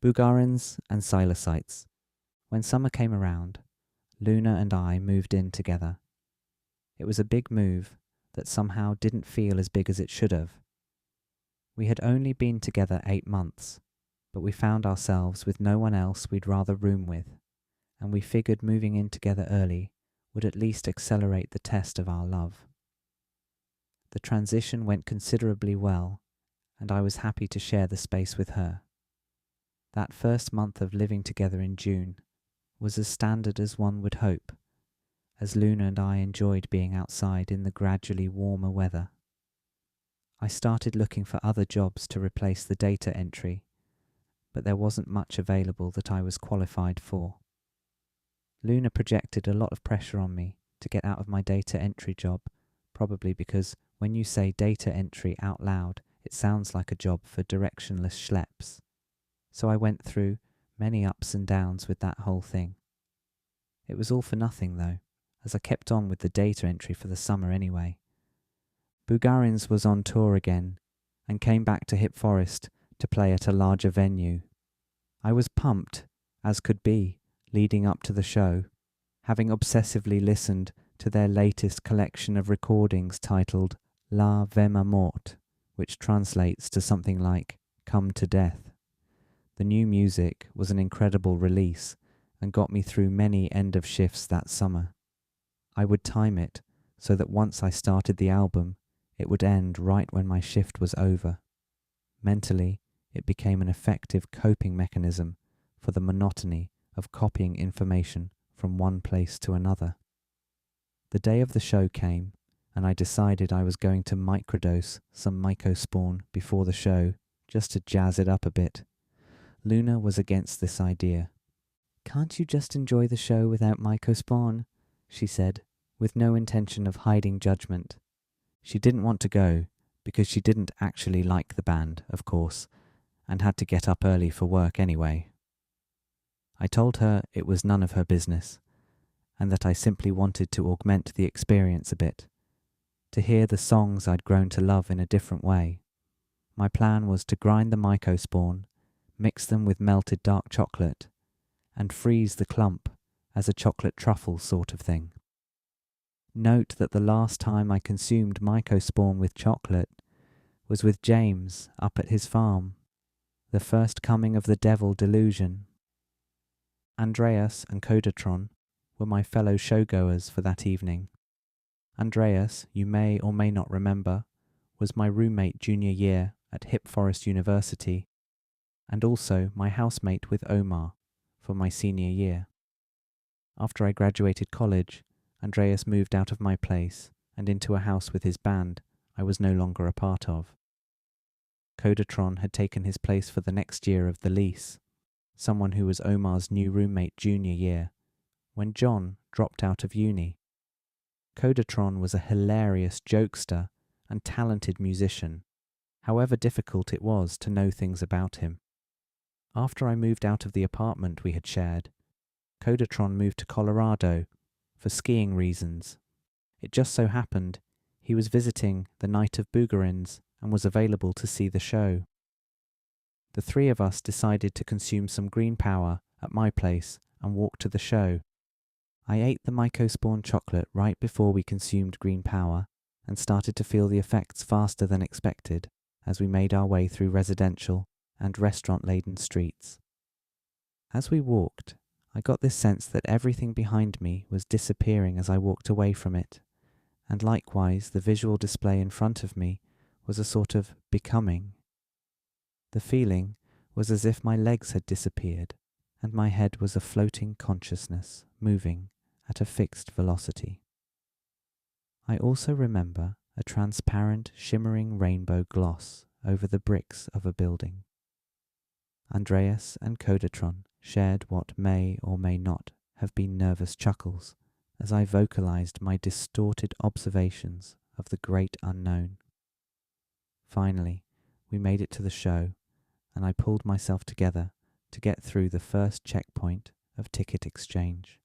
Boogarins and Psilocytes. When summer came around, Luna and I moved in together. It was a big move that somehow didn't feel as big as it should have. We had only been together 8 months, but we found ourselves with no one else we'd rather room with, and we figured moving in together early would at least accelerate the test of our love. The transition went considerably well, and I was happy to share the space with her. That first month of living together in June was as standard as one would hope, as Luna and I enjoyed being outside in the gradually warmer weather. I started looking for other jobs to replace the data entry, but there wasn't much available that I was qualified for. Luna projected a lot of pressure on me to get out of my data entry job, probably because when you say data entry out loud, it sounds like a job for directionless schleps. So I went through many ups and downs with that whole thing. It was all for nothing though, as I kept on with the data entry for the summer anyway. Boogarins was on tour again and came back to Hip Forest to play at a larger venue. I was pumped, as could be, leading up to the show, having obsessively listened to their latest collection of recordings titled La Vema Mort, which translates to something like Come to Death. The new music was an incredible release and got me through many end of shifts that summer. I would time it so that once I started the album, it would end right when my shift was over. Mentally, it became an effective coping mechanism for the monotony of copying information from one place to another. The day of the show came, and I decided I was going to microdose some mycosporin before the show, just to jazz it up a bit. Luna was against this idea. "Can't you just enjoy the show without mycosporin?" she said, with no intention of hiding judgment. She didn't want to go, because she didn't actually like the band, of course, and had to get up early for work anyway. I told her it was none of her business, and that I simply wanted to augment the experience a bit, to hear the songs I'd grown to love in a different way. My plan was to grind the mycosporin, mix them with melted dark chocolate, and freeze the clump as a chocolate truffle sort of thing. Note that the last time I consumed mycosporin with chocolate was with James up at his farm, the first coming of the devil delusion. Andreas and Codatron were my fellow showgoers for that evening. Andreas, you may or may not remember, was my roommate junior year at Hip Forest University, and also my housemate with Omar for my senior year. After I graduated college, Andreas moved out of my place and into a house with his band I was no longer a part of. Codatron had taken his place for the next year of the lease, someone who was Omar's new roommate junior year, when John dropped out of uni. Codatron was a hilarious jokester and talented musician, however difficult it was to know things about him. After I moved out of the apartment we had shared, Codatron moved to Colorado for skiing reasons. It just so happened he was visiting the night of Boogarins and was available to see the show. The three of us decided to consume some green power at my place and walk to the show. I ate the mycosporin chocolate right before we consumed green power and started to feel the effects faster than expected as we made our way through residential and restaurant-laden streets. As we walked, I got this sense that everything behind me was disappearing as I walked away from it, and likewise the visual display in front of me was a sort of becoming. The feeling was as if my legs had disappeared, and my head was a floating consciousness moving at a fixed velocity. I also remember a transparent, shimmering rainbow gloss over the bricks of a building. Andreas and Codatron shared what may or may not have been nervous chuckles as I vocalized my distorted observations of the great unknown. Finally, we made it to the show, and I pulled myself together to get through the first checkpoint of ticket exchange.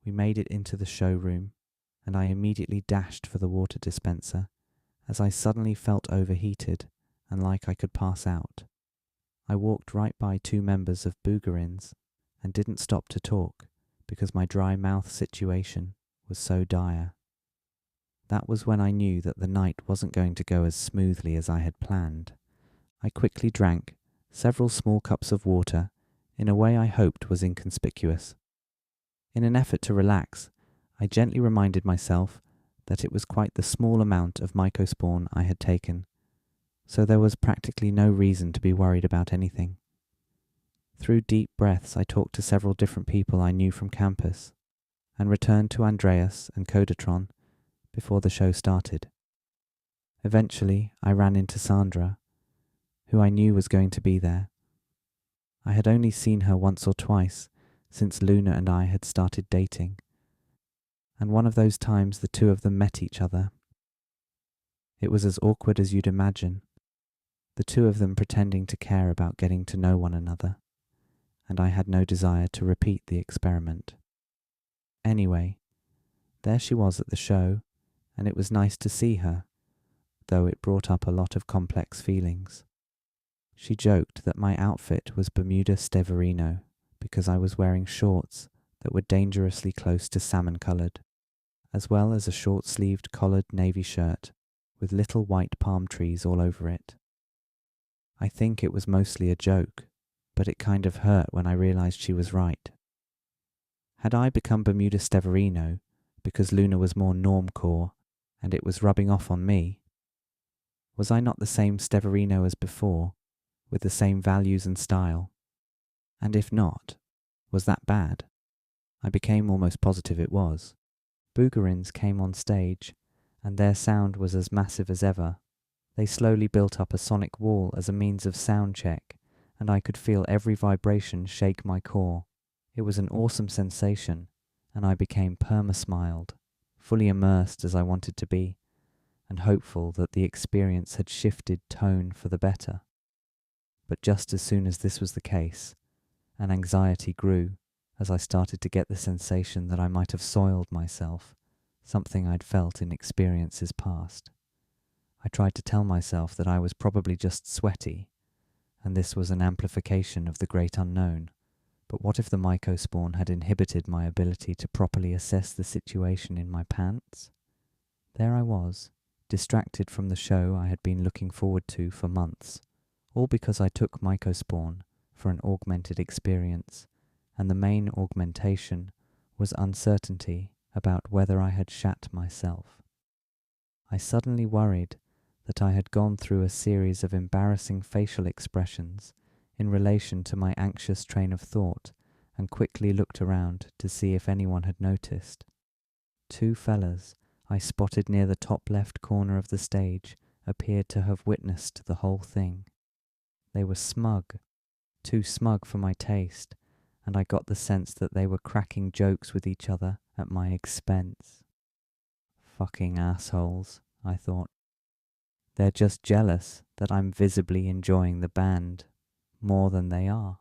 We made it into the showroom, and I immediately dashed for the water dispenser as I suddenly felt overheated and like I could pass out. I walked right by 2 members of Boogarins and didn't stop to talk because my dry mouth situation was so dire. That was when I knew that the night wasn't going to go as smoothly as I had planned. I quickly drank several small cups of water in a way I hoped was inconspicuous. In an effort to relax, I gently reminded myself that it was quite the small amount of mycosporin I had taken, so there was practically no reason to be worried about anything. Through deep breaths, I talked to several different people I knew from campus, and returned to Andreas and Codatron before the show started. Eventually, I ran into Sandra, who I knew was going to be there. I had only seen her once or twice since Luna and I had started dating, and one of those times the 2 of them met each other. It was as awkward as you'd imagine, the 2 of them pretending to care about getting to know one another, and I had no desire to repeat the experiment. Anyway, there she was at the show, and it was nice to see her, though it brought up a lot of complex feelings. She joked that my outfit was Bermuda Steverino because I was wearing shorts that were dangerously close to salmon-coloured, as well as a short-sleeved collared navy shirt with little white palm trees all over it. I think it was mostly a joke, but it kind of hurt when I realised she was right. Had I become Bermuda Steverino because Luna was more normcore and it was rubbing off on me? Was I not the same Steverino as before, with the same values and style? And if not, was that bad? I became almost positive it was. Boogarins came on stage, and their sound was as massive as ever. They slowly built up a sonic wall as a means of sound check, and I could feel every vibration shake my core. It was an awesome sensation, and I became perma-smiled, fully immersed as I wanted to be, and hopeful that the experience had shifted tone for the better. But just as soon as this was the case, an anxiety grew as I started to get the sensation that I might have soiled myself, something I'd felt in experiences past. I tried to tell myself that I was probably just sweaty, and this was an amplification of the great unknown. But what if the mycosporin had inhibited my ability to properly assess the situation in my pants? There I was, distracted from the show I had been looking forward to for months, all because I took mycosporin for an augmented experience, and the main augmentation was uncertainty about whether I had shat myself. I suddenly worried that I had gone through a series of embarrassing facial expressions in relation to my anxious train of thought, and quickly looked around to see if anyone had noticed. 2 fellas I spotted near the top left corner of the stage appeared to have witnessed the whole thing. They were smug, too smug for my taste, and I got the sense that they were cracking jokes with each other at my expense. Fucking assholes, I thought. They're just jealous that I'm visibly enjoying the band more than they are.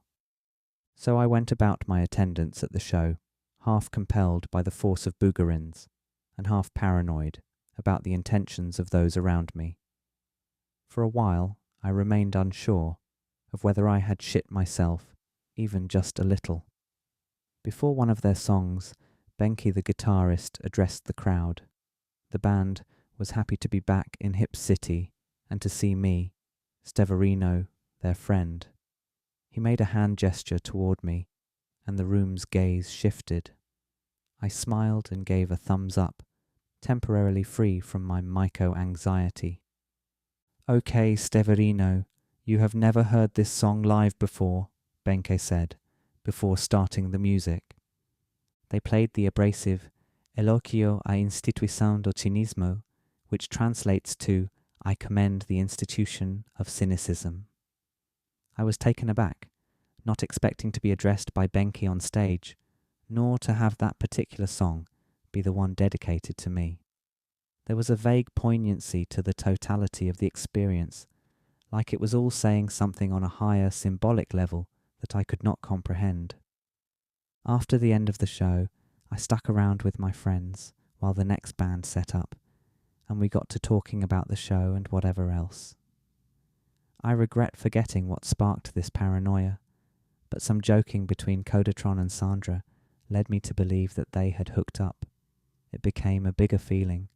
So I went about my attendance at the show, half compelled by the force of Boogarins, and half paranoid about the intentions of those around me. For a while I remained unsure of whether I had shit myself, even just a little. Before one of their songs, Benki the guitarist addressed the crowd. The band was happy to be back in Hip City and to see me, Steverino, their friend. He made a hand gesture toward me, and the room's gaze shifted. I smiled and gave a thumbs up, temporarily free from my myco-anxiety. "Okay, Steverino, you have never heard this song live before," Benke said, before starting the music. They played the abrasive Elogio a instituição do cinismo, which translates to "I commend the institution of cynicism." I was taken aback, not expecting to be addressed by Benke on stage, nor to have that particular song be the one dedicated to me. There was a vague poignancy to the totality of the experience, like it was all saying something on a higher symbolic level that I could not comprehend. After the end of the show, I stuck around with my friends while the next band set up, and we got to talking about the show and whatever else. I regret forgetting what sparked this paranoia, but some joking between Codatron and Sandra led me to believe that they had hooked up. It became a bigger feeling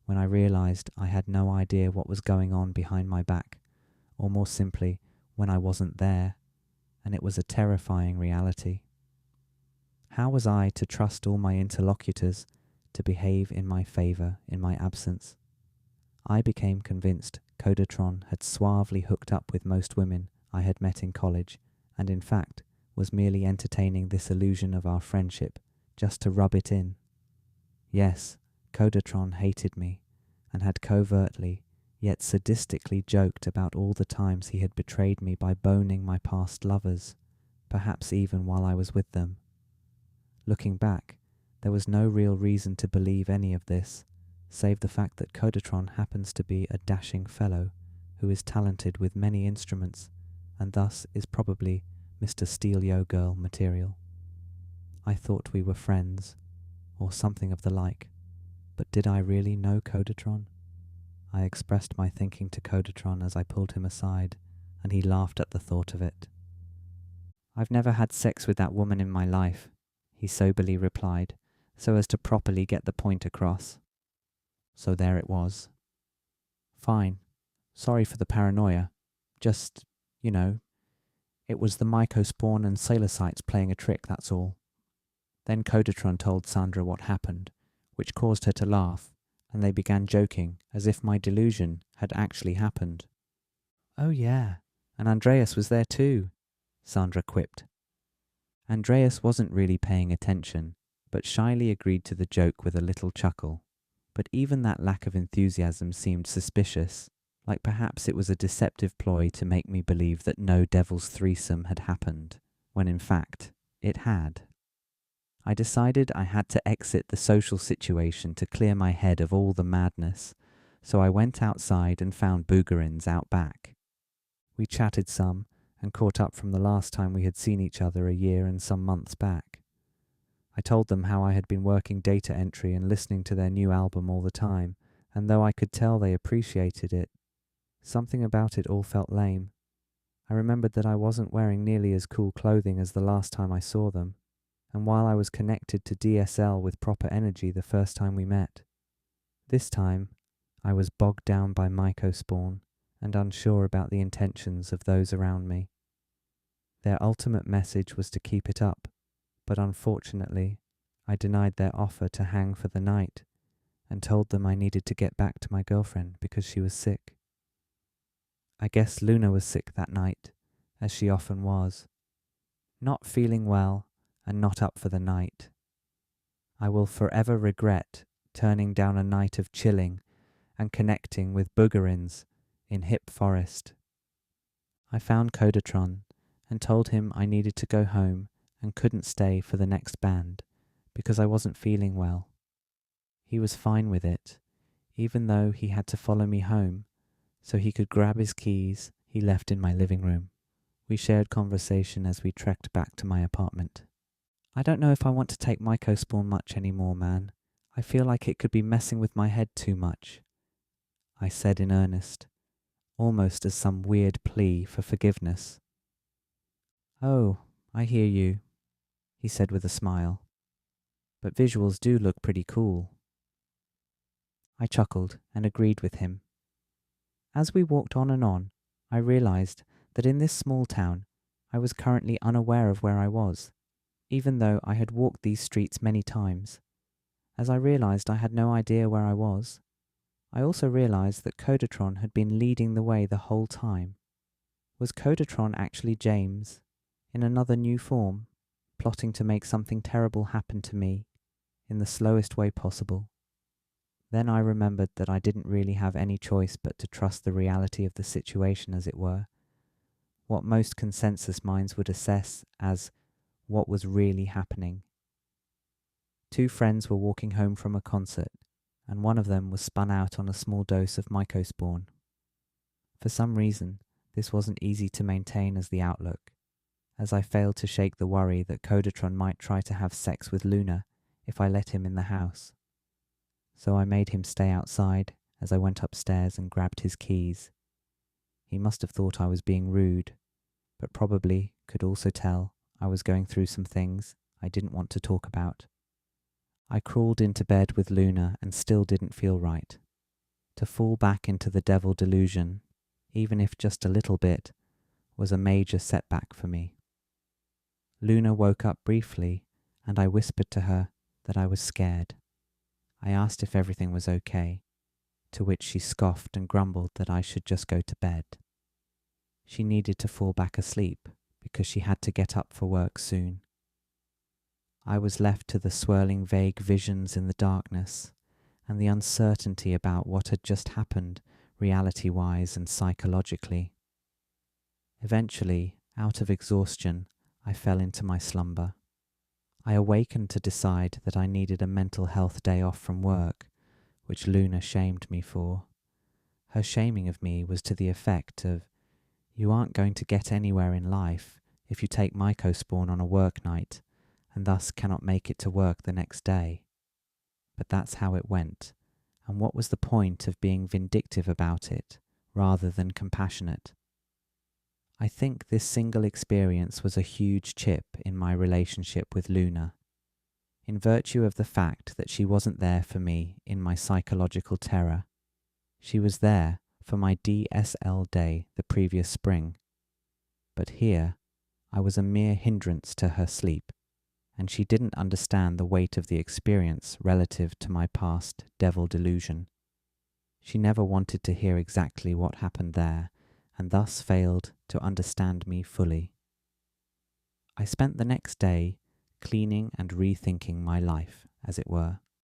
when I realised I had no idea what was going on behind my back, or more simply, when I wasn't there, and it was a terrifying reality. How was I to trust all my interlocutors to behave in my favour in my absence? I became convinced Codatron had suavely hooked up with most women I had met in college, and in fact was merely entertaining this illusion of our friendship just to rub it in. Yes, Codatron hated me, and had covertly, yet sadistically joked about all the times he had betrayed me by boning my past lovers, perhaps even while I was with them. Looking back, there was no real reason to believe any of this, save the fact that Codatron happens to be a dashing fellow who is talented with many instruments, and thus is probably Mr. Steal-Yo-Girl material. I thought we were friends, or something of the like, but did I really know Codatron? I expressed my thinking to Codatron as I pulled him aside, and he laughed at the thought of it. "I've never had sex with that woman in my life," he soberly replied, so as to properly get the point across. So there it was. Fine. Sorry for the paranoia. Just, it was the mycosporin and psilocytes playing a trick, that's all. Then Codatron told Sandra what happened, which caused her to laugh, and they began joking as if my delusion had actually happened. "Oh yeah, and Andreas was there too," Sandra quipped. Andreas wasn't really paying attention, but shyly agreed to the joke with a little chuckle. But even that lack of enthusiasm seemed suspicious, like perhaps it was a deceptive ploy to make me believe that no devil's threesome had happened, when in fact it had. I decided I had to exit the social situation to clear my head of all the madness, so I went outside and found Boogarins out back. We chatted some and caught up from the last time we had seen each other a year and some months back. I told them how I had been working data entry and listening to their new album all the time, and though I could tell they appreciated it, something about it all felt lame. I remembered that I wasn't wearing nearly as cool clothing as the last time I saw them, and while I was connected to DSL with proper energy the first time we met, this time I was bogged down by mycosporin and unsure about the intentions of those around me. Their ultimate message was to keep it up, but unfortunately I denied their offer to hang for the night and told them I needed to get back to my girlfriend because she was sick. I guess Luna was sick that night, as she often was, not feeling well and not up for the night. I will forever regret turning down a night of chilling and connecting with Boogarins in Hip Forest. I found Codatron and told him I needed to go home and couldn't stay for the next band because I wasn't feeling well. He was fine with it, even though he had to follow me home so he could grab his keys he left in my living room. We shared conversation as we trekked back to my apartment. "I don't know if I want to take mycosporin much anymore, man. I feel like it could be messing with my head too much," I said in earnest, almost as some weird plea for forgiveness. "Oh, I hear you," he said with a smile. "But visuals do look pretty cool." I chuckled and agreed with him. As we walked on and on, I realized that in this small town I was currently unaware of where I was, even though I had walked these streets many times. As I realized I had no idea where I was, I also realized that Codatron had been leading the way the whole time. Was Codatron actually James, in another new form, plotting to make something terrible happen to me in the slowest way possible? Then I remembered that I didn't really have any choice but to trust the reality of the situation, as it were, what most consensus minds would assess as what was really happening. Two friends were walking home from a concert, and one of them was spun out on a small dose of mycosporin. For some reason, this wasn't easy to maintain as the outlook, as I failed to shake the worry that Codatron might try to have sex with Luna if I let him in the house. So I made him stay outside as I went upstairs and grabbed his keys. He must have thought I was being rude, but probably could also tell I was going through some things I didn't want to talk about. I crawled into bed with Luna and still didn't feel right. To fall back into the devil delusion, even if just a little bit, was a major setback for me. Luna woke up briefly, and I whispered to her that I was scared. I asked if everything was okay, to which she scoffed and grumbled that I should just go to bed. She needed to fall back asleep because she had to get up for work soon. I was left to the swirling vague visions in the darkness and the uncertainty about what had just happened reality-wise and psychologically. Eventually, out of exhaustion, I fell into my slumber. I awakened to decide that I needed a mental health day off from work, which Luna shamed me for. Her shaming of me was to the effect of, "You aren't going to get anywhere in life if you take mycospawn on a work night, and thus cannot make it to work the next day." But that's how it went, and what was the point of being vindictive about it, rather than compassionate? I think this single experience was a huge chip in my relationship with Luna. In virtue of the fact that she wasn't there for me in my psychological terror, she was there for my DSL day the previous spring. But here, I was a mere hindrance to her sleep, and she didn't understand the weight of the experience relative to my past devil delusion. She never wanted to hear exactly what happened there, and thus failed to understand me fully. I spent the next day cleaning and rethinking my life, as it were.